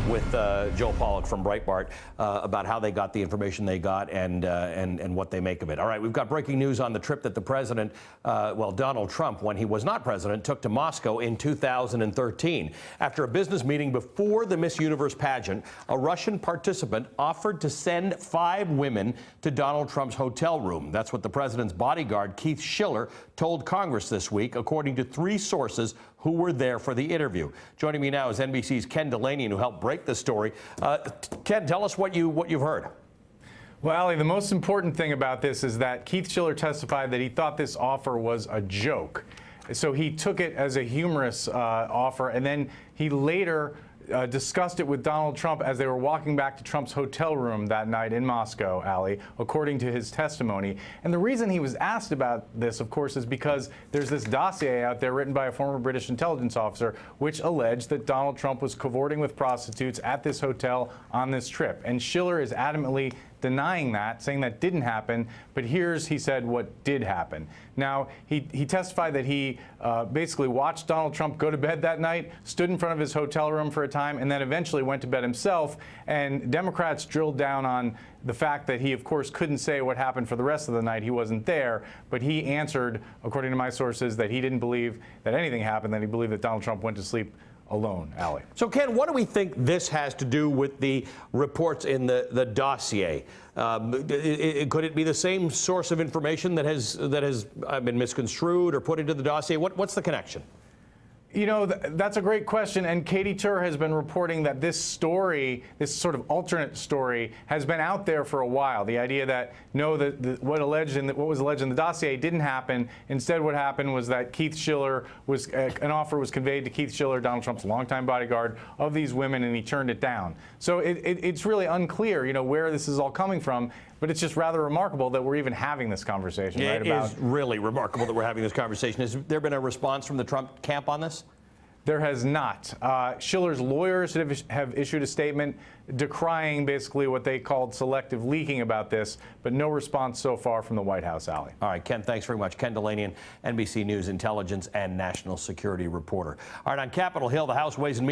with Joel Pollak from Breitbart about how they got the information they got and what they make of it. All right, we've got breaking news on the trip that the president, Donald Trump, when he was not president, took to Moscow in 2013. After a business meeting before the Miss Universe pageant, a Russian participant offered to send 5 women to Donald Trump's hotel room. That's what the president's bodyguard, Keith Schiller, told Congress this week, according to 3 sources who were there for the interview. Joining me now is NBC's Ken Dilanian, who helped break the story. Ken, tell us what you've heard. Well, Ali, the most important thing about this is that Keith Schiller testified that he thought this offer was a joke. So he took it as a humorous offer, and then he later discussed it with Donald Trump as they were walking back to Trump's hotel room that night in Moscow, Ali, according to his testimony. And the reason he was asked about this, of course, is because there's this dossier out there written by a former British intelligence officer which alleged that Donald Trump was cavorting with prostitutes at this hotel on this trip. And Schiller is adamantly denying that, saying that didn't happen, but here's, he said, what did happen. Now, he testified that he basically watched Donald Trump go to bed that night, stood in front of his hotel room for a time, and then eventually went to bed himself. And Democrats drilled down on the fact that he, of course, couldn't say what happened for the rest of the night. He wasn't there, but he answered, according to my sources, that he didn't believe that anything happened, that he believed that Donald Trump went to sleep alone, Ali. So, Ken, what do we think this has to do with the reports in the dossier? Could it be the same source of information that has been misconstrued or put into the dossier? What's the connection? You know, that's a great question, and Katy Tur has been reporting that this story, this sort of alternate story, has been out there for a while. The idea that, no, what was alleged in the dossier didn't happen. Instead, what happened was that Keith Schiller was, an offer was conveyed to Keith Schiller, Donald Trump's longtime bodyguard, of these women, and he turned it down. So it's really unclear, you know, where this is all coming from. But it's just rather remarkable that we're even having this conversation. It is really remarkable that we're having this conversation. Has there been a response from the Trump camp on this? There has not. Schiller's lawyers have issued a statement decrying basically what they called selective leaking about this, but no response so far from the White House, Ali. All right, Ken, thanks very much. Ken Dilanian, NBC News intelligence and national security reporter. All right, on Capitol Hill, the House Ways and Means